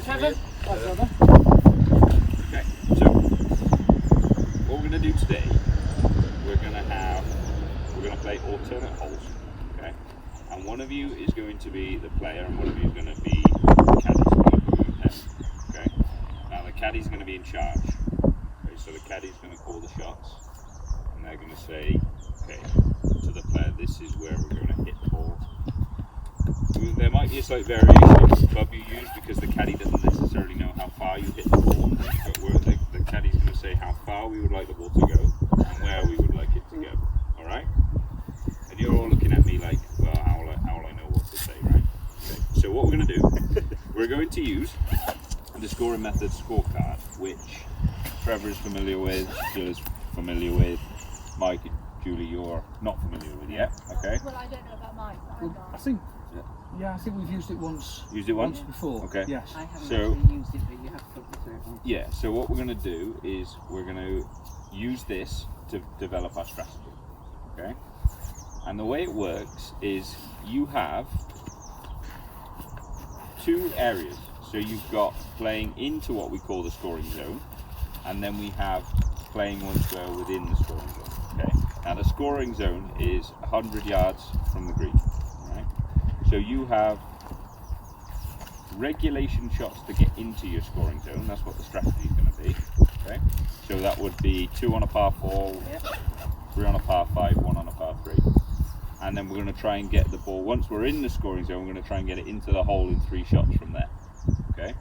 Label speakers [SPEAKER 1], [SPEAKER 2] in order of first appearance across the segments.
[SPEAKER 1] Trevor.
[SPEAKER 2] Hi, Trevor.
[SPEAKER 3] Okay, so what we're going to do today, we're going to play alternate holes, okay? And one of you is going to be the player, and one of you is going to be the caddy. Okay. Now the caddy's going to be in charge. Okay, so the caddy's going to call the shots, and they're going to say, okay, to the player, this is where we're going to hit the ball. There might be a slight variation in the club you use because the caddy doesn't necessarily know how far you hit the ball, but the caddy's going to say how far we would like the ball to go and where we would like it to go. All right? And you're all looking at me like, well, how will I know what to say, right? Okay. So what we're going to do, we're going to use the scoring method scorecard, which Trevor is familiar with, Jill is familiar with, Mike and Julie, you're not familiar with yet. Okay?
[SPEAKER 1] Well, I don't know about mine.
[SPEAKER 2] I think we've used it once.
[SPEAKER 3] Used it once?
[SPEAKER 2] Before.
[SPEAKER 3] Okay.
[SPEAKER 2] Yes.
[SPEAKER 4] I haven't
[SPEAKER 3] So-
[SPEAKER 4] actually used it, but you have put me through it once.
[SPEAKER 3] Yeah, so what we're going to do is we're going to use this to develop our strategy, okay? And the way it works is you have two areas. So you've got playing into what we call the scoring zone, and then we have playing once we're within the scoring zone, okay? Now the scoring zone is 100 yards from the green, right? So you have regulation shots to get into your scoring zone. That's what the strategy is going to be. Okay, so that would be 2 on a par 4, 3 on a par 5, 1 on a par 3, and then we're going to try and get the ball. Once we're in the scoring zone, we're going to try and get it into the hole in 3 shots from there. Okay,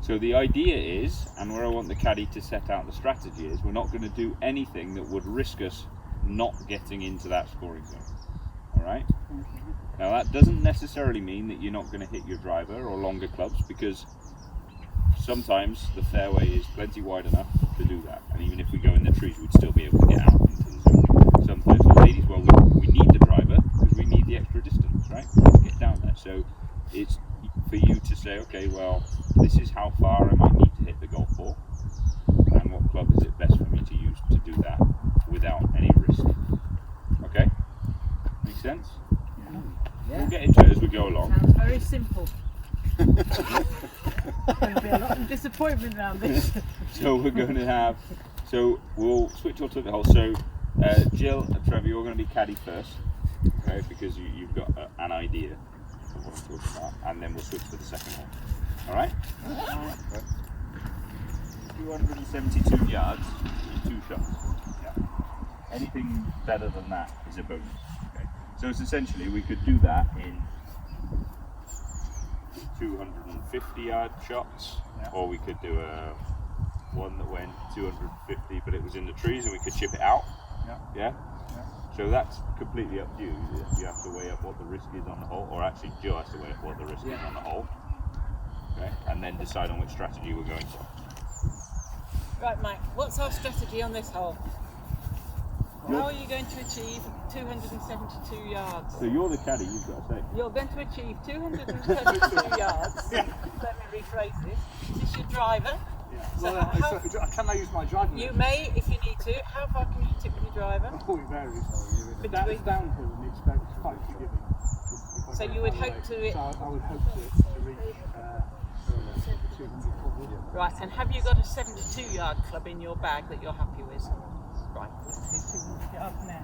[SPEAKER 3] so the idea is, and where I want the caddy to set out the strategy is, we're not going to do anything that would risk us not getting into that scoring zone. All right. Now that doesn't necessarily mean that you're not going to hit your driver or longer clubs, because sometimes the fairway is plenty wide enough to do that, and even if we go in the trees we'd still be able to get out into the zone. Sometimes the ladies, well, we need the driver because we need the extra distance, right, to get down there. So it's for you to say, okay, well, this is how far I might need to hit the golf ball, and what club is it best for me to use to do that without any risk. Okay, make sense? We'll get into it as we go along.
[SPEAKER 4] Sounds very simple. There'll be a lot of disappointment around this.
[SPEAKER 3] So we're going to have, so we'll switch on to the hole. So Jill and Trevor, you're going to be caddy first, okay, because you've got an idea of what I'm talking about, and then we'll switch to the second hole. All right? 272 yards, 2 shots. Yeah. Anything better than that is a bonus. Okay. So it's essentially we could do that in 250-yard shots, or we could do one that went 250, but it was in the trees, and we could chip it out. Yeah. So that's completely up to you. You have to weigh up what the risk is on the hole, or actually Joe has to weigh up what the risk is on the hole. Okay, and then decide on which strategy we're going for.
[SPEAKER 4] Right, Mike, what's our strategy on this hole? How are you going to achieve 272 yards?
[SPEAKER 3] So you're the caddy, you've got to say.
[SPEAKER 4] You're going to achieve 272 yards. Let me rephrase this. Is this your driver?
[SPEAKER 2] Yeah.
[SPEAKER 4] So
[SPEAKER 2] Well, can I use my driving?
[SPEAKER 4] You may, if you need to. How far can you tip with your driver?
[SPEAKER 2] Oh, it varies.
[SPEAKER 4] Between-
[SPEAKER 2] It's downhill and it's quite forgiving.
[SPEAKER 4] So you would hope to...
[SPEAKER 2] So I would hope to reach 200 probably.
[SPEAKER 4] Right, and have you got a 72-yard club in your bag that you're happy with? Right, let's do 200 yards now.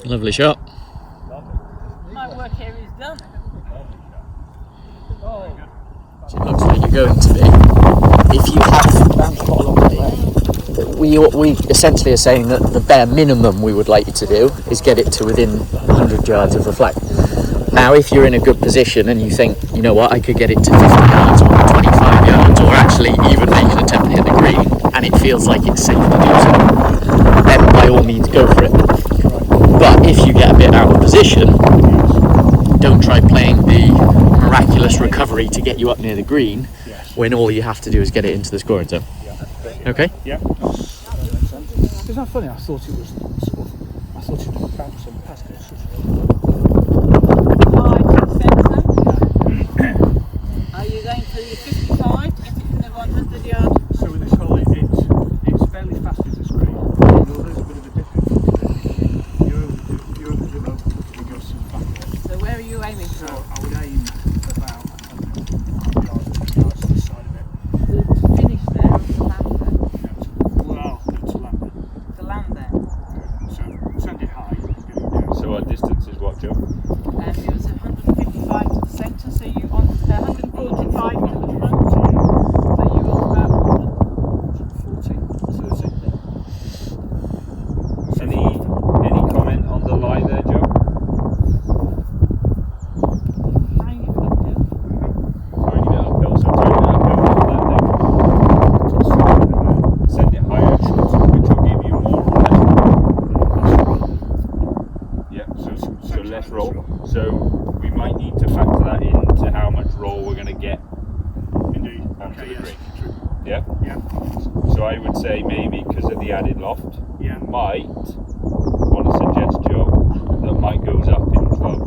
[SPEAKER 5] Lovely shot.
[SPEAKER 4] My work here is done.
[SPEAKER 5] It looks like you're going to be. If you have, we essentially are saying that the bare minimum we would like you to do is get it to within 100 yards of the flag. Now, if you're in a good position and you think, you know what, I could get it to 50 yards or 25 yards, or actually even make an attempt to hit the green, and it feels like it's safe to do so, then by all means go for it. But if you get a bit out of position, don't try playing the miraculous recovery to get you up near the green,
[SPEAKER 2] Yes.
[SPEAKER 5] when all you have to do is get it into the scoring zone. Okay?
[SPEAKER 2] Yeah. That makes sense. Isn't that funny? I thought it was I thought it would bounce on the past it.
[SPEAKER 4] Are you going to the 55 to get it in the 100 yard?
[SPEAKER 2] So with this hole, it's fairly fast as a screen. Although there's a bit of a difference. You're over the rope, it goes to the back.
[SPEAKER 4] So where are you aiming
[SPEAKER 2] So
[SPEAKER 4] for?
[SPEAKER 2] I would aim about 100 yards to the side of it.
[SPEAKER 4] The finish there or to land there?
[SPEAKER 2] Well, to land it.
[SPEAKER 4] To land there.
[SPEAKER 2] So send it high. Get it down.
[SPEAKER 3] So our distance is what, Joe?
[SPEAKER 4] And it was 155 to the centre, so you on 145 to the front. So you want about
[SPEAKER 2] 40, 30.
[SPEAKER 3] Any comment on the lie there, Joe?
[SPEAKER 4] tiny bit uphill.
[SPEAKER 3] Tiny bit uphill, so tiny bit uphill, land send it higher, which will give you more or less. Yeah, so less roll. So we might need to factor that into how much roll we're going to get
[SPEAKER 2] Indeed.
[SPEAKER 3] onto
[SPEAKER 2] Okay,
[SPEAKER 3] the
[SPEAKER 2] yes.
[SPEAKER 3] green.
[SPEAKER 2] True.
[SPEAKER 3] Yeah?
[SPEAKER 2] Yeah.
[SPEAKER 3] So I would say maybe because of the added loft,
[SPEAKER 2] Yeah.
[SPEAKER 3] might want to suggest, Joe, that Mike goes up in club.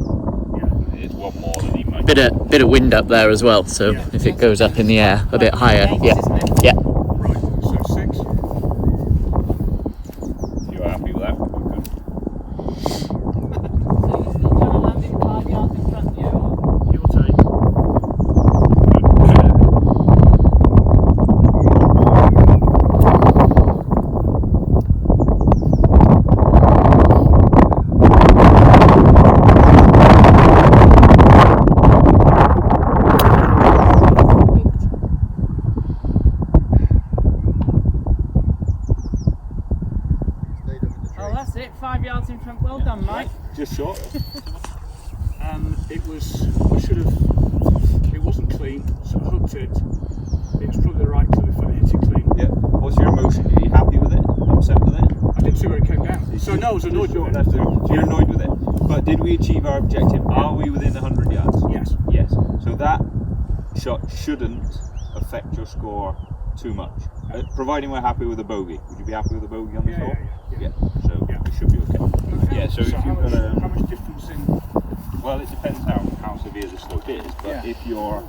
[SPEAKER 2] Yeah.
[SPEAKER 3] It's one more than he might.
[SPEAKER 5] Bit of wind up there as well, so
[SPEAKER 2] Yeah.
[SPEAKER 5] if it goes up in the air a bit higher, yeah, yeah.
[SPEAKER 2] Right. So 6.
[SPEAKER 3] You're happy with that? Good.
[SPEAKER 4] So you're still trying to land it 5 yards in front of you? Or?
[SPEAKER 2] Your take.
[SPEAKER 4] Oh, that's it. 5 yards in front. Well done, Mike.
[SPEAKER 3] Just short.
[SPEAKER 2] It was. We should have. It wasn't clean, so I hooked it. It was probably the right club if I hit it clean.
[SPEAKER 3] Yeah. What's your emotion? Are you happy with it? Upset with it?
[SPEAKER 2] I didn't see where it came down. So no, I was annoyed with it.
[SPEAKER 3] So you're annoyed with it. But did we achieve our objective? Are we within 100 yards?
[SPEAKER 2] Yes.
[SPEAKER 3] Yes. So that shot shouldn't affect your score too much. Providing we're happy with the bogey. Would you be happy with the bogey on this
[SPEAKER 2] Yeah,
[SPEAKER 3] hole?
[SPEAKER 2] yeah.
[SPEAKER 3] So
[SPEAKER 2] Yeah.
[SPEAKER 3] we should be okay. Yeah. So if
[SPEAKER 2] how
[SPEAKER 3] you're
[SPEAKER 2] much,
[SPEAKER 3] gonna,
[SPEAKER 2] how much difference in?
[SPEAKER 3] well, it depends how severe the slope is. But
[SPEAKER 2] Yeah.
[SPEAKER 3] if you're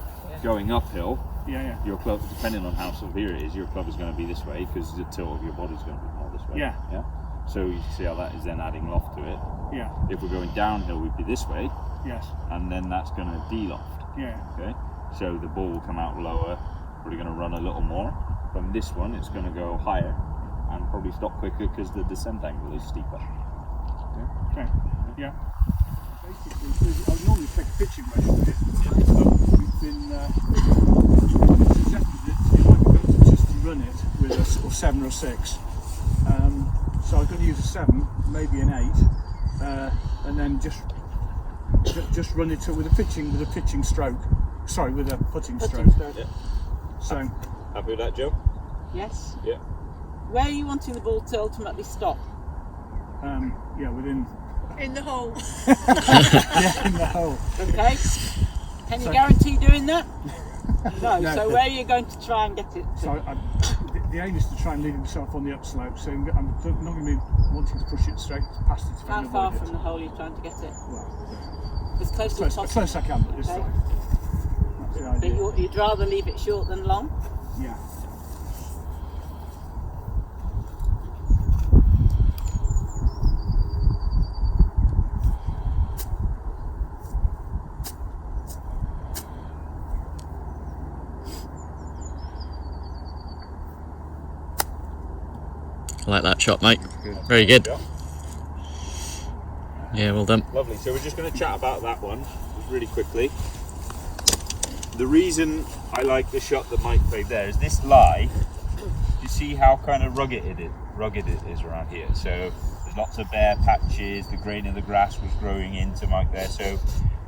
[SPEAKER 3] going uphill,
[SPEAKER 2] Yeah.
[SPEAKER 3] your club, depending on how severe it is, your club is going to be this way because the tilt of your body is going to be more this way.
[SPEAKER 2] Yeah.
[SPEAKER 3] Yeah. So you see how that is then adding loft to it.
[SPEAKER 2] Yeah.
[SPEAKER 3] If we're going downhill, we'd be this way,
[SPEAKER 2] Yes.
[SPEAKER 3] and then that's going to de-loft.
[SPEAKER 2] Yeah.
[SPEAKER 3] Okay. So the ball will come out lower. Probably going to run a little more. From this one, it's going to go higher and probably stop quicker because the descent angle is steeper.
[SPEAKER 2] Okay. Yeah. Basically, I would normally take a pitching measure with it, but we've been suggested that it might be better just to run it with a sort of 7 or 6. So I was going to use a 7, maybe an 8, and then just run it with a pitching stroke. Sorry, with a putting stroke.
[SPEAKER 3] Yeah.
[SPEAKER 2] So
[SPEAKER 3] Happy with that, Joe?
[SPEAKER 4] Yes.
[SPEAKER 3] Yeah.
[SPEAKER 4] Where are you wanting the ball to ultimately stop?
[SPEAKER 2] yeah, within
[SPEAKER 4] In the hole.
[SPEAKER 2] yeah, in the hole.
[SPEAKER 4] Okay. Can you
[SPEAKER 2] So-
[SPEAKER 4] guarantee doing that? No.
[SPEAKER 2] No.
[SPEAKER 4] So where are you going to try and get it to?
[SPEAKER 2] So the aim is to try and leave himself on the upslope. So I'm not going to be wanting to push it straight past it. If I
[SPEAKER 4] How
[SPEAKER 2] can
[SPEAKER 4] far
[SPEAKER 2] avoid
[SPEAKER 4] from
[SPEAKER 2] it.
[SPEAKER 4] the hole are you trying to get it?
[SPEAKER 2] Well,
[SPEAKER 4] As close
[SPEAKER 2] close,
[SPEAKER 4] as
[SPEAKER 2] as
[SPEAKER 4] possible.
[SPEAKER 2] close I can, but this
[SPEAKER 4] Okay.
[SPEAKER 2] side. That's the
[SPEAKER 4] But
[SPEAKER 2] idea.
[SPEAKER 4] you'd rather leave it short than long?
[SPEAKER 2] Yeah.
[SPEAKER 5] I like that shot, mate. Very good.
[SPEAKER 3] Yeah.
[SPEAKER 5] Yeah, well done.
[SPEAKER 3] Lovely. So we're just going to chat about that one really quickly. The reason I like the shot that Mike played there is this lie. You see how kind of rugged it is around here. So there's lots of bare patches. The grain of the grass was growing into Mike there. So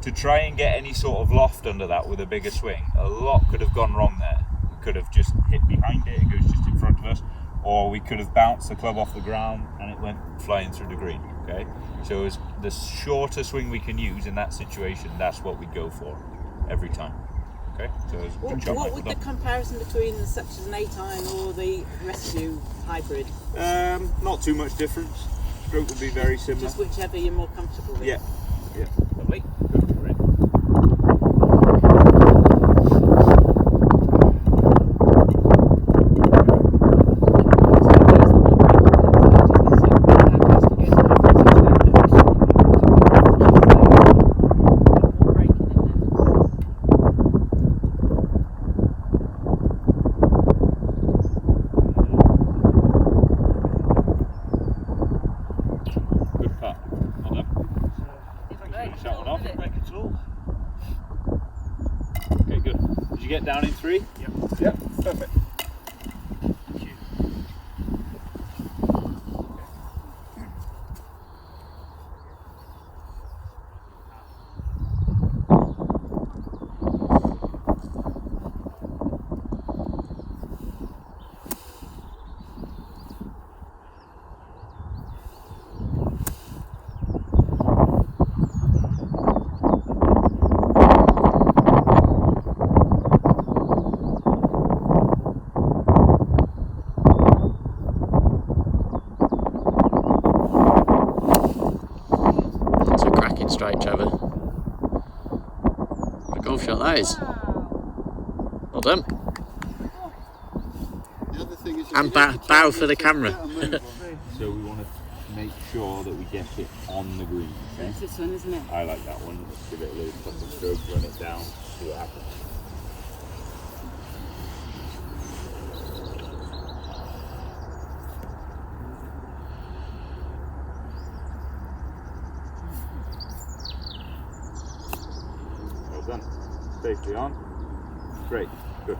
[SPEAKER 3] to try and get any sort of loft under that with a bigger swing, a lot could have gone wrong there. We could have just hit behind it. It goes just in front of us. or we could have bounced the club off the ground and it went flying through the green. Okay, so as the shorter swing we can use in that situation, that's what we go for every time. Okay, so good job,
[SPEAKER 4] What
[SPEAKER 3] mate.
[SPEAKER 4] would
[SPEAKER 3] Well
[SPEAKER 4] the comparison between such as an 8-iron or the Rescue hybrid?
[SPEAKER 3] not too much difference. Stroke would be very similar.
[SPEAKER 4] Just whichever you're more comfortable with.
[SPEAKER 3] Yeah, yeah, lovely. Good, great. Good cut. Well done. Finish that one off.
[SPEAKER 2] Break it all.
[SPEAKER 3] Okay, good. Did you get down in 3?
[SPEAKER 2] Yep, perfect.
[SPEAKER 5] It's a cracking strike, Trevor. What a golf shot that is. Well done.
[SPEAKER 1] The other thing is
[SPEAKER 5] And bow for the camera.
[SPEAKER 3] So we want to make sure that we get it on the green. Okay?
[SPEAKER 4] That's this one, isn't it?
[SPEAKER 3] I like that one. Let's give it a little couple of strokes, run it down, see what happens. Well done. Safely on. Great. Good.